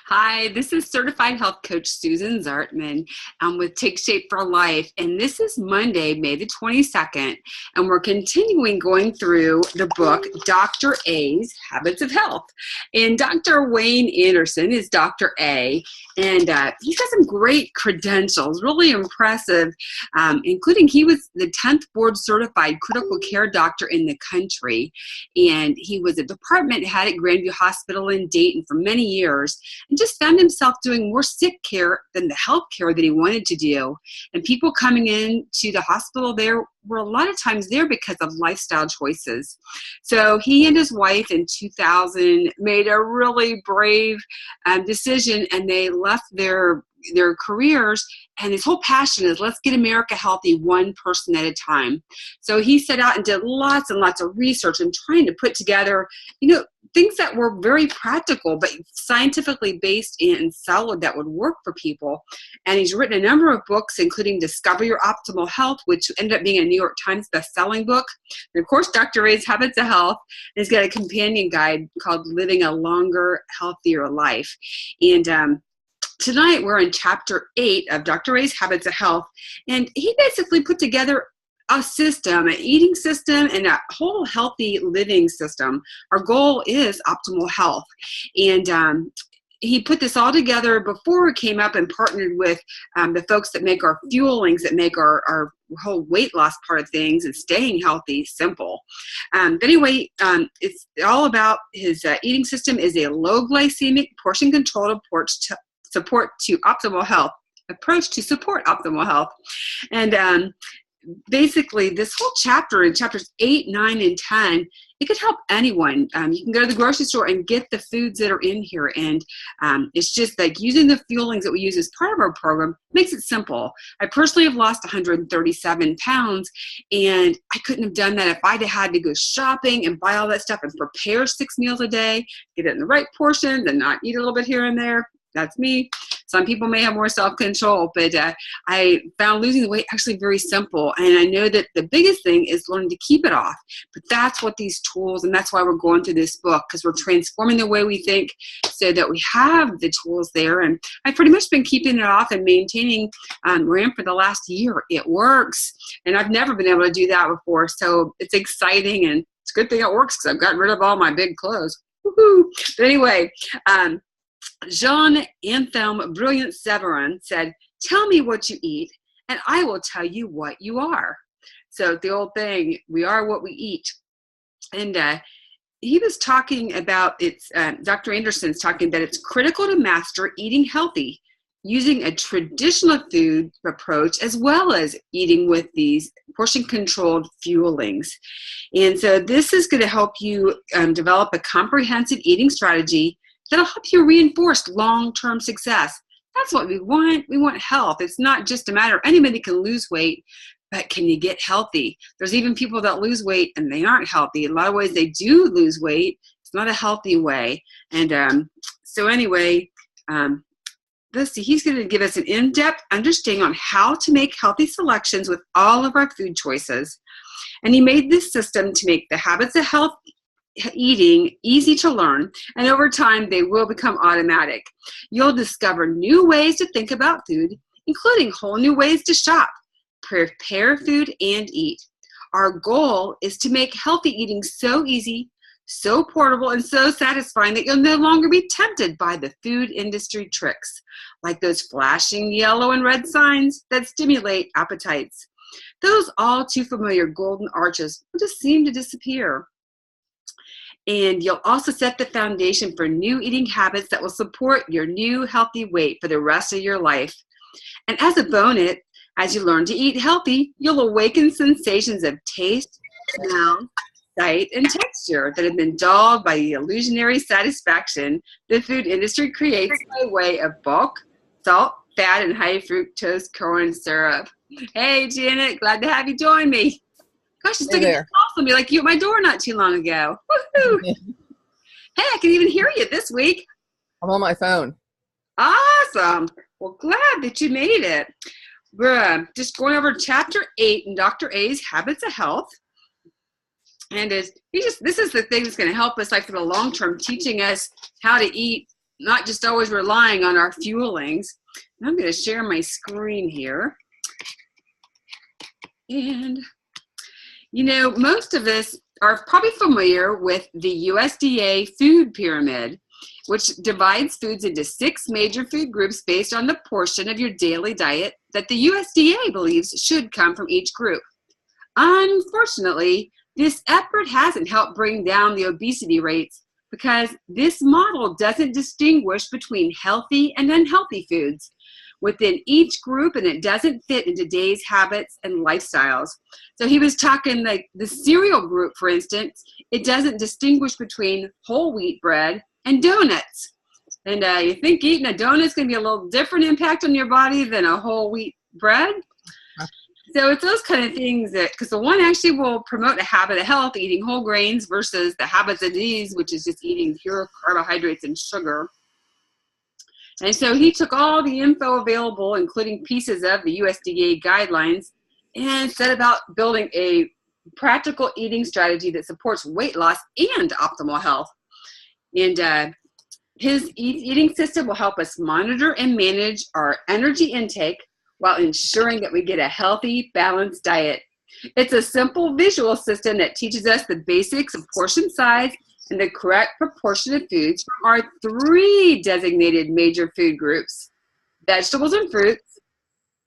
Hi, this is Certified Health Coach Susan Zartman. I'm with Take Shape for Life, and this is Monday, May the 22nd, and we're continuing going through the book, Dr. A's Habits of Health. And Dr. Wayne Anderson is Dr. A, and he's got some great credentials, really impressive, including he was the 10th board certified critical care doctor in the country, and he was a department head at Grandview Hospital in Dayton for many years, and just found himself doing more sick care than the health care that he wanted to do. And people coming in to the hospital there were a lot of times there because of lifestyle choices. So he and his wife in 2000 made a really brave decision, and they left their careers, and his whole passion is let's get America healthy one person at a time. So he set out and did lots and lots of research and trying to put together, things that were very practical but scientifically based and solid that would work for people. And he's written a number of books, including Discover Your Optimal Health, which ended up being a New York Times best-selling book. And of course, Dr. A's Habits of Health. And he's got a companion guide called Living a Longer, Healthier Life. And tonight we're in chapter 8 of Dr. A's Habits of Health. And he basically put together a system, an eating system, and a whole healthy living system. Our goal is optimal health. And he put this all together before we came up and partnered with the folks that make our fuelings, that make our whole weight loss part of things and staying healthy simple. But anyway, it's all about his eating system is a low glycemic, portion controlled approach to support optimal health. And basically, this whole chapter, in chapters 8, 9, and 10, it could help anyone. You can go to the grocery store and get the foods that are in here. And it's just like using the fuelings that we use as part of our program makes it simple. I personally have lost 137 pounds, and I couldn't have done that if I'd had to go shopping and buy all that stuff and prepare 6 meals a day, get it in the right portions and not eat a little bit here and there. That's me. Some people may have more self-control, but I found losing the weight actually very simple. And I know that the biggest thing is learning to keep it off. But that's what these tools, and that's why we're going through this book, because we're transforming the way we think so that we have the tools there. And I've pretty much been keeping it off and maintaining RAM for the last year. It works. And I've never been able to do that before. So it's exciting, and it's a good thing it works because I've gotten rid of all my big clothes. Woohoo! But anyway, Jean Anthelme Brilliant Severin said, "Tell me what you eat, and I will tell you what you are." So the old thing, we are what we eat. And he was talking about, Dr. Anderson's talking that it's critical to master eating healthy, using a traditional food approach as well as eating with these portion-controlled fuelings. And so this is going to help you develop a comprehensive eating strategy that'll help you reinforce long-term success. That's what we want. We want health. It's not just a matter of anybody can lose weight, but can you get healthy? There's even people that lose weight and they aren't healthy. In a lot of ways, they do lose weight. It's not a healthy way. And so anyway, let's see. He's going to give us an in-depth understanding on how to make healthy selections with all of our food choices. And he made this system to make the habits of health eating easy to learn, and over time they will become automatic. You'll discover new ways to think about food, including whole new ways to shop, prepare food, and eat. Our goal is to make healthy eating so easy, so portable, and so satisfying that you'll no longer be tempted by the food industry tricks, like those flashing yellow and red signs that stimulate appetites. Those all too familiar golden arches will just seem to disappear. And you'll also set the foundation for new eating habits that will support your new healthy weight for the rest of your life. And as a bonus, as you learn to eat healthy, you'll awaken sensations of taste, smell, sight, and texture that have been dulled by the illusionary satisfaction the food industry creates by way of bulk, salt, fat, and high fructose corn syrup. Hey, Janet, glad to have you join me. Gosh, it's like a call from me like you at my door not too long ago. Woohoo! Hey, I can even hear you this week. I'm on my phone. Awesome. Well, glad that you made it. We're just going over chapter 8 in Dr. A's Habits of Health. And this is the thing that's going to help us, like for the long term, teaching us how to eat not just always relying on our fuelings. And I'm going to share my screen here. And, you know, most of us are probably familiar with the USDA food pyramid, which divides foods into 6 major food groups based on the portion of your daily diet that the USDA believes should come from each group. Unfortunately, this effort hasn't helped bring down the obesity rates because this model doesn't distinguish between healthy and unhealthy foods within each group, and it doesn't fit in today's habits and lifestyles. So he was talking like the cereal group, for instance, it doesn't distinguish between whole wheat bread and donuts. And you think eating a donut is going to be a little different impact on your body than a whole wheat bread? So it's those kind of things that, because the one actually will promote a habit of health, eating whole grains, versus the habits of disease, which is just eating pure carbohydrates and sugar. And so he took all the info available, including pieces of the USDA guidelines, and set about building a practical eating strategy that supports weight loss and optimal health. And his eating system will help us monitor and manage our energy intake while ensuring that we get a healthy, balanced diet. It's a simple visual system that teaches us the basics of portion size and the correct proportion of foods from our 3 designated major food groups: vegetables and fruits,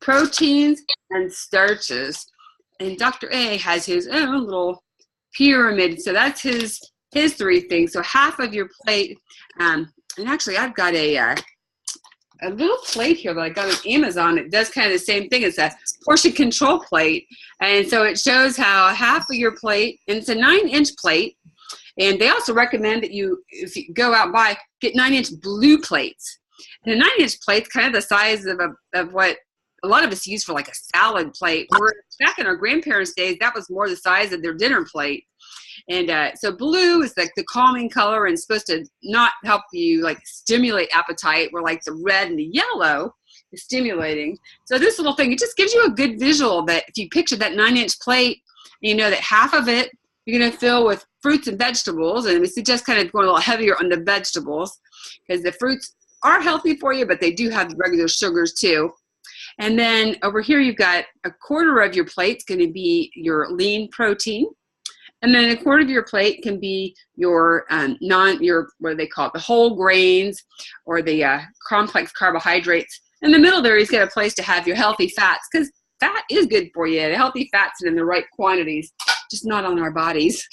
proteins, and starches. And Dr. A has his own little pyramid. So that's his 3 things. So half of your plate, and actually I've got a little plate here that I got on Amazon. It does kind of the same thing. It's a portion control plate. And so it shows how half of your plate, and it's a 9-inch plate. And they also recommend that you, if you go out and buy, get 9-inch blue plates. And a 9-inch plate's kind of the size of what a lot of us use for like a salad plate. Where back in our grandparents' days, that was more the size of their dinner plate. And so blue is like the calming color and supposed to not help you like stimulate appetite, where like the red and the yellow is stimulating. So this little thing, it just gives you a good visual that if you picture that 9-inch plate, you know that half of it you're going to fill with fruits and vegetables. And we suggest kind of going a little heavier on the vegetables because the fruits are healthy for you, but they do have regular sugars too. And then over here, you've got a quarter of your plate's going to be your lean protein. And then a quarter of your plate can be your what do they call it? The whole grains or the complex carbohydrates. In the middle there, you've got a place to have your healthy fats, because fat is good for you. The healthy fats and in the right quantities, just not on our bodies.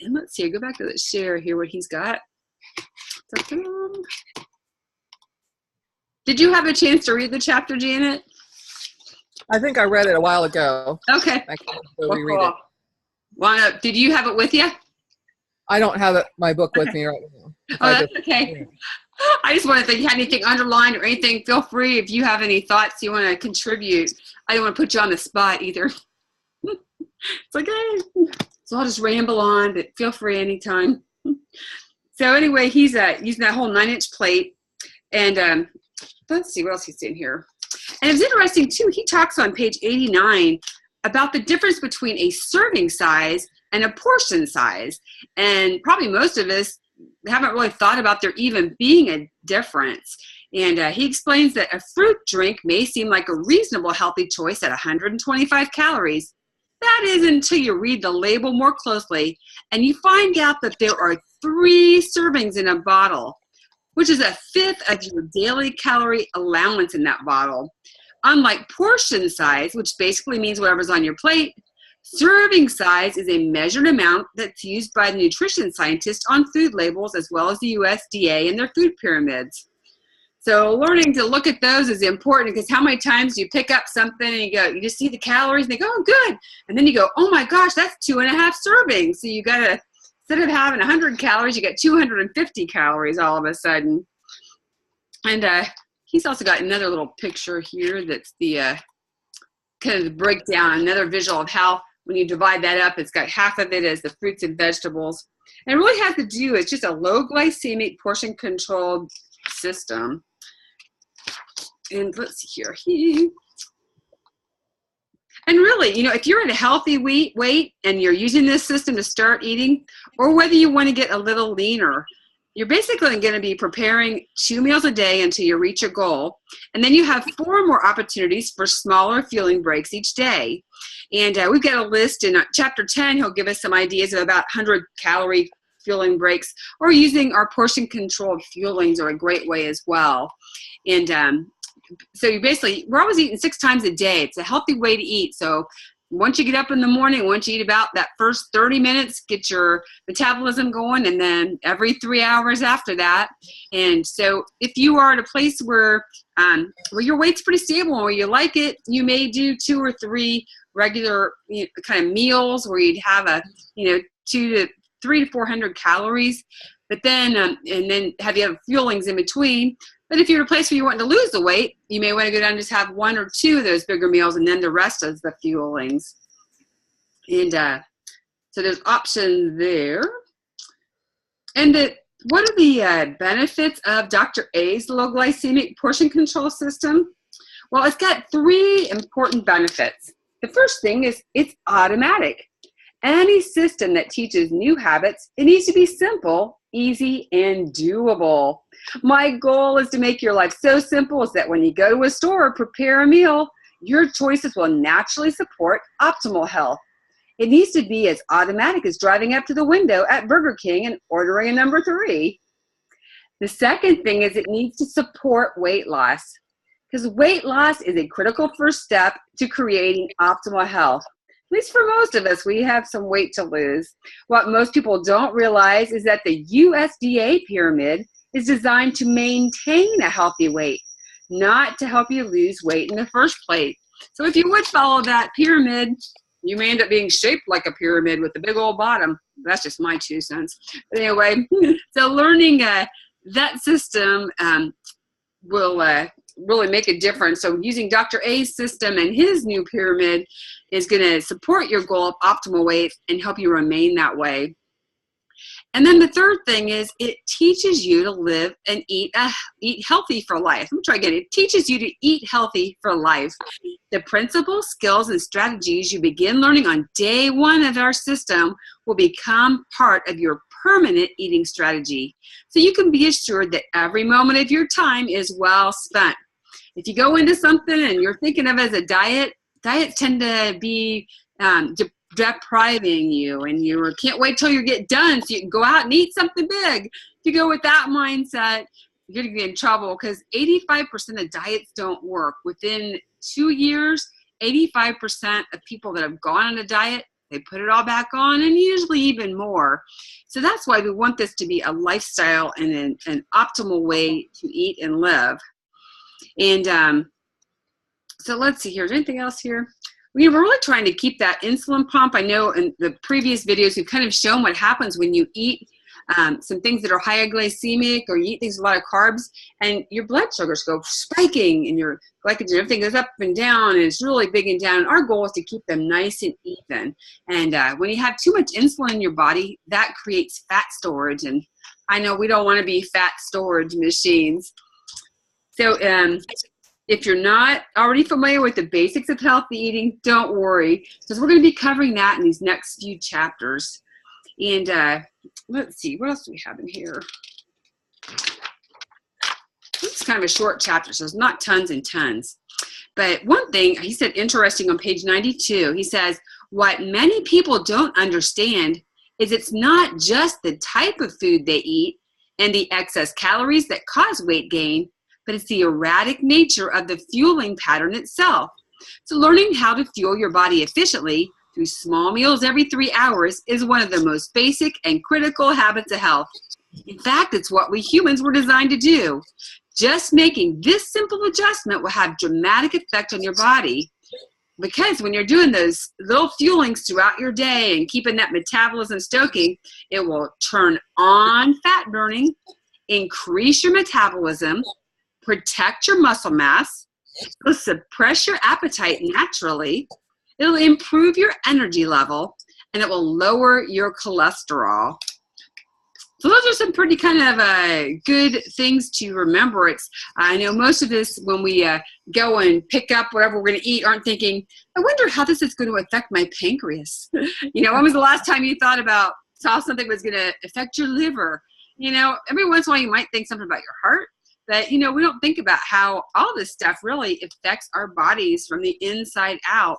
And let's see, go back to the share here, what he's got. Did you have a chance to read the chapter, Janet? I think I read it a while ago. Okay. I can go reread it. Did you have it with you? I don't have my book with me right now. That's okay. I just want to think, you had anything underlined or anything, feel free if you have any thoughts you want to contribute. I don't want to put you on the spot either. It's okay. So I'll just ramble on, but feel free anytime. So anyway, he's using that whole 9-inch plate. And let's see what else he's in here. And it's interesting too, he talks on page 89 about the difference between a serving size and a portion size. And probably most of us haven't really thought about there even being a difference. And he explains that a fruit drink may seem like a reasonable healthy choice at 125 calories. That is until you read the label more closely and you find out that there are 3 servings in a bottle, which is 1/5 of your daily calorie allowance in that bottle. Unlike portion size, which basically means whatever's on your plate, serving size is a measured amount that's used by the nutrition scientists on food labels as well as the USDA and their food pyramids. So learning to look at those is important, because how many times do you pick up something and you just see the calories and they go, oh, good. And then you go, oh my gosh, that's 2.5 servings. So you got to, instead of having 100 calories, you get 250 calories all of a sudden. And he's also got another little picture here that's the kind of the breakdown, another visual of how when you divide that up, it's got half of it as the fruits and vegetables. And it really has to do, it's just a low glycemic portion controlled system. And let's see here. And really, if you're at a healthy weight and you're using this system to start eating, or whether you want to get a little leaner, you're basically going to be preparing 2 meals a day until you reach your goal. And then you have 4 more opportunities for smaller fueling breaks each day. And we've got a list in chapter 10. He'll give us some ideas of about 100-calorie fueling breaks, or using our portion controlled fuelings are a great way as well. And so we're always eating 6 times a day. It's a healthy way to eat. So once you get up in the morning, once you eat about that first 30 minutes, get your metabolism going, and then every 3 hours after that. And so if you are at a place where your weight's pretty stable and where you like it, you may do 2 or 3 regular kind of meals where you'd have 300 to 400 calories, but then and then have you have fuelings in between. But if you're in a place where you want to lose the weight, you may want to go down and just have 1 or 2 of those bigger meals, and then the rest is the fuelings. And so there's options there. And what are the benefits of Dr. A's low glycemic portion control system? Well, it's got 3 important benefits. The first thing is it's automatic. Any system that teaches new habits, it needs to be simple, easy, and doable. My goal is to make your life so simple is that when you go to a store or prepare a meal, your choices will naturally support optimal health. It needs to be as automatic as driving up to the window at Burger King and ordering a number 3. The second thing is it needs to support weight loss, because weight loss is a critical first step to creating optimal health. At least for most of us, we have some weight to lose. What most people don't realize is that the USDA pyramid is designed to maintain a healthy weight, not to help you lose weight in the first place. So if you would follow that pyramid, you may end up being shaped like a pyramid with a big old bottom. That's just my 2 cents. But anyway, so learning that system will really make a difference. So using Dr. A's system and his new pyramid is going to support your goal of optimal weight and help you remain that way. And then the third thing is it teaches you to live and eat healthy for life. Let me try again. It teaches you to eat healthy for life. The principles, skills, and strategies you begin learning on day 1 of our system will become part of your permanent eating strategy. So you can be assured that every moment of your time is well spent. If you go into something and you're thinking of it as a diet, diets tend to be depriving you, and you can't wait till you get done so you can go out and eat something big. If you go with that mindset, you're going to be in trouble, because 85% of diets don't work. Within 2 years, 85% of people that have gone on a diet, they put it all back on, and usually even more. So that's why we want this to be a lifestyle and an optimal way to eat and live. And so let's see here. Is there anything else here? We're really trying to keep that insulin pump. I know in the previous videos, we've kind of shown what happens when you eat some things that are high glycemic, or you eat things with a lot of carbs, and your blood sugars go spiking, and your glycogen, everything goes up and down, and it's really big and down. Our goal is to keep them nice and even. And when you have too much insulin in your body, that creates fat storage. And I know we don't want to be fat storage machines. So if you're not already familiar with the basics of healthy eating, don't worry, because we're going to be covering that in these next few chapters. And let's see, what else do we have in here? It's kind of a short chapter, so it's not tons and tons. But one thing he said interesting on page 92, he says, what many people don't understand is it's not just the type of food they eat and the excess calories that cause weight gain, but it's the erratic nature of the fueling pattern itself. So learning how to fuel your body efficiently through small meals every 3 hours is one of the most basic and critical habits of health. In fact, it's what we humans were designed to do. Just making this simple adjustment will have dramatic effect on your body, because when you're doing those little fuelings throughout your day and keeping that metabolism stoking, it will turn on fat burning, increase your metabolism, protect your muscle mass, it'll suppress your appetite naturally, it'll improve your energy level, and it will lower your cholesterol. So those are some pretty kind of good things to remember. I know most of us, when we go and pick up whatever we're going to eat, aren't thinking, I wonder how this is going to affect my pancreas. When was the last time you saw something was going to affect your liver? You know, every once in a while you might think something about your heart, but you know, we don't think about how all this stuff really affects our bodies from the inside out.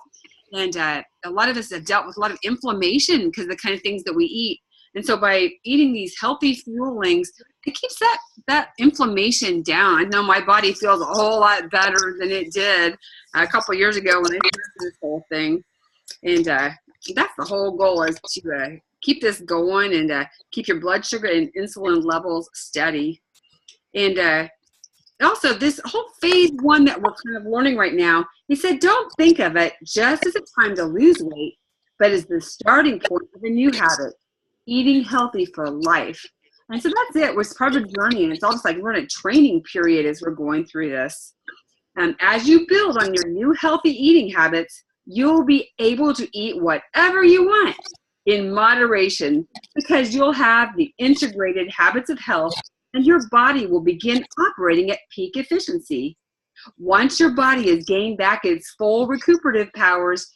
And a lot of us have dealt with a lot of inflammation because of the kind of things that we eat. And so by eating these healthy fuelings, it keeps that inflammation down. I know my body feels a whole lot better than it did a couple of years ago when I started this whole thing. And that's the whole goal, is to keep this going and keep your blood sugar and insulin levels steady. And also, this whole phase 1 that we're kind of learning right now, he said, don't think of it just as a time to lose weight, but as the starting point of a new habit, eating healthy for life. And so that's it. It's part of a journey, and it's almost like we're in a training period as we're going through this. As you build on your new healthy eating habits, you'll be able to eat whatever you want in moderation, because you'll have the integrated habits of health and your body will begin operating at peak efficiency. Once your body has gained back its full recuperative powers,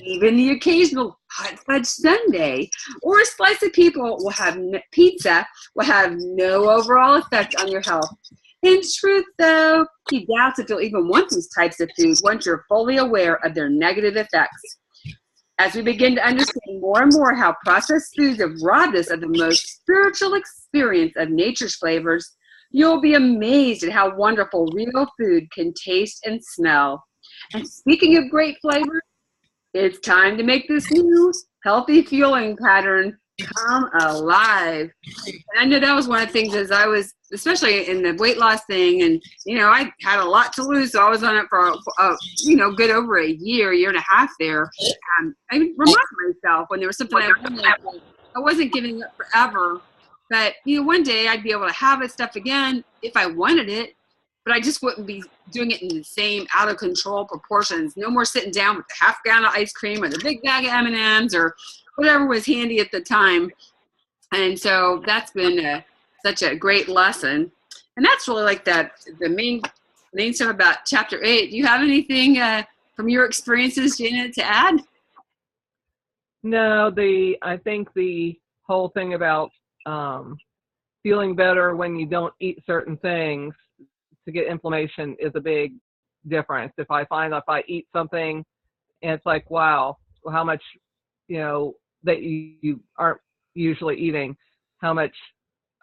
even the occasional hot fudge sundae or a slice of pizza will have no overall effect on your health. In truth, though, he doubts if you'll even want these types of foods once you're fully aware of their negative effects. As we begin to understand more and more how processed foods have robbed us of the most spiritual experience of nature's flavors, you'll be amazed at how wonderful real food can taste and smell. And speaking of great flavors, it's time to make this new healthy fueling pattern come alive. And I know that was one of the things, as I was, especially in the weight loss thing, and you know, I had a lot to lose, so I was on it for good over a year and a half there. I reminded myself when there was something I wanted, I wasn't giving up forever, but you know, one day I'd be able to have this stuff again if I wanted it, but I just wouldn't be doing it in the same out of control proportions. No more sitting down with the half gallon of ice cream or the big bag of M&Ms or whatever was handy at the time. And so that's been such a great lesson. And that's really like the main stuff about chapter 8. Do you have anything from your experiences, Janet, to add? No, I think the whole thing about feeling better when you don't eat certain things to get inflammation is a big difference. If I find if I eat something and it's like, wow, how much, that you aren't usually eating, how much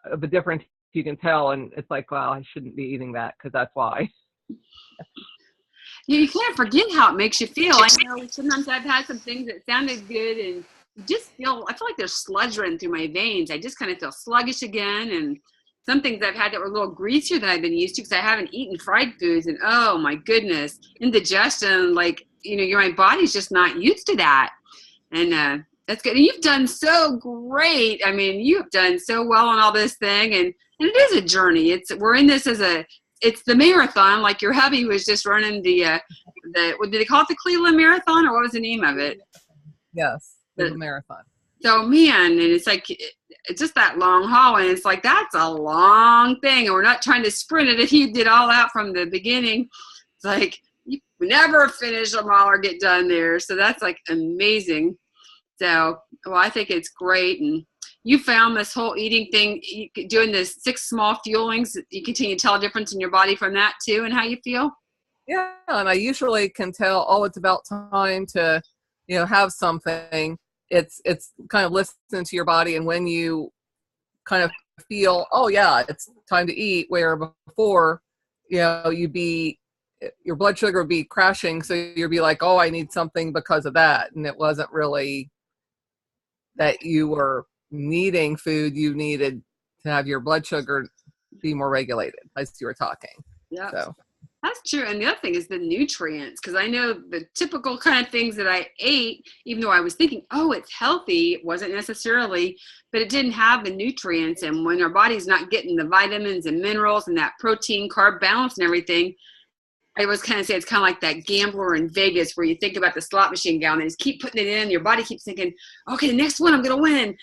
of a difference you can tell, and it's like, wow, I shouldn't be eating that because that's why. You can't forget how it makes you feel. I know sometimes I've had some things that sounded good and I feel like there's sludge running through my veins. I just kind of feel sluggish again. And some things I've had that were a little greasier than I've been used to because I haven't eaten fried foods. And oh my goodness, indigestion, my body's just not used to that. And that's good. And you've done so great. I mean, you have done so well on all this thing. And it is a journey. We're in this it's the marathon, like your hubby was just running what did they call it, the Cleveland Marathon, or what was the name of it? Yes, the marathon. So man, and it's like, it's just that long haul, and it's like, that's a long thing, and we're not trying to sprint it. If you did all out from the beginning, it's like, you never finish them all or get done there. So that's like amazing. So, well, I think it's great. And you found this whole eating thing, doing this 6 small fuelings, you continue to tell a difference in your body from that too, and how you feel? Yeah, and I usually can tell, it's about time to, have something. It's kind of listening to your body, and when you kind of feel, oh yeah, it's time to eat, where before, your blood sugar would be crashing, so you'd be like, oh, I need something because of that, and it wasn't really that you were needing food, you needed to have your blood sugar be more regulated as you were talking. Yeah, so that's true. And the other thing is the nutrients, because I know the typical kind of things that I ate, even though I was thinking, oh, it's healthy, it wasn't necessarily, but it didn't have the nutrients. And when our body's not getting the vitamins and minerals and that protein carb balance and everything, I was kind of saying it's kind of like that gambler in Vegas where you think about the slot machine guy and you just keep putting it in. Your body keeps thinking, okay, the next one, I'm going to win.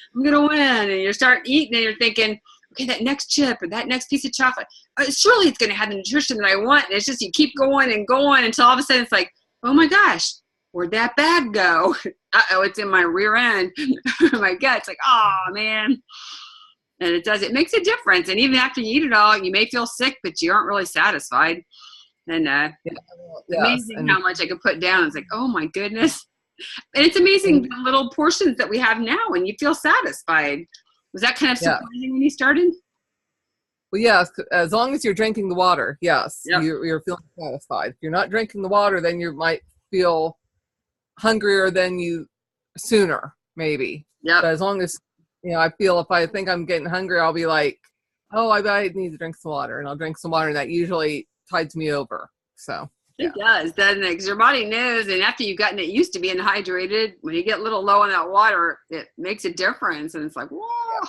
And you start eating and you're thinking, okay, that next chip or that next piece of chocolate, surely it's going to have the nutrition that I want. And it's just, you keep going and going until all of a sudden it's like, oh my gosh, where'd that bag go? Uh-oh, it's in my rear end. My gut. It's like, oh man. And it makes a difference. And even after you eat it all, you may feel sick, but you aren't really satisfied. And it's amazing how much I could put down. It's like, oh my goodness. And it's amazing the little portions that we have now, and you feel satisfied. Was that kind of surprising when you started? Well, yes, as long as you're drinking the water, yes, you're feeling satisfied. If you're not drinking the water, then you might feel hungrier than you sooner, maybe. Yeah. But as long as, I feel if I think I'm getting hungry, I'll be like, oh, I need to drink some water, and I'll drink some water, and that usually tides me over. So. It does, doesn't it? Because your body knows, and after you've gotten it used to being hydrated, when you get a little low on that water, it makes a difference. And it's like, whoa,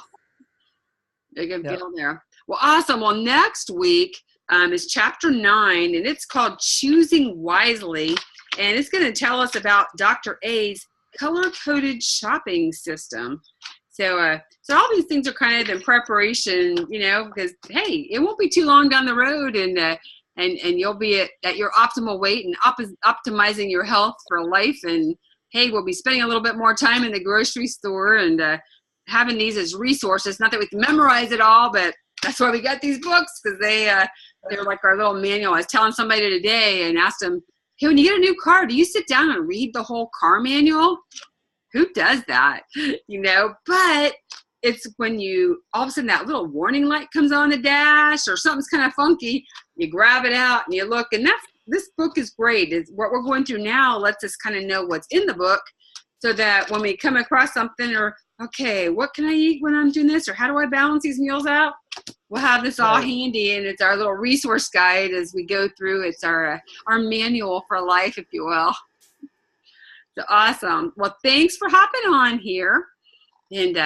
you can feel there. Well, awesome. Well, next week is chapter 9, and it's called Choosing Wisely. And it's going to tell us about Dr. A's color-coded shopping system. So all these things are kind of in preparation, because, hey, it won't be too long down the road, and you'll be at your optimal weight and optimizing your health for life. And hey, we'll be spending a little bit more time in the grocery store and having these as resources. Not that we can memorize it all, but that's why we got these books, because they're like our little manual. I was telling somebody today and asked them, hey, when you get a new car, do you sit down and read the whole car manual? Who does that? But it's when you, all of a sudden that little warning light comes on the dash or something's kind of funky, you grab it out and you look, and this book is great. It's what we're going through now lets us kind of know what's in the book, so that when we come across something, or, okay, what can I eat when I'm doing this? Or how do I balance these meals out? We'll have this all handy, and it's our little resource guide as we go through. It's our manual for life, if you will. So awesome. Well, thanks for hopping on here. And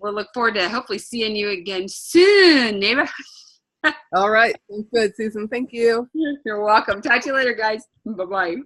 we'll look forward to hopefully seeing you again soon, neighbor. All right. Sounds good, Susan. Thank you. You're welcome. Talk to you later, guys. Bye-bye.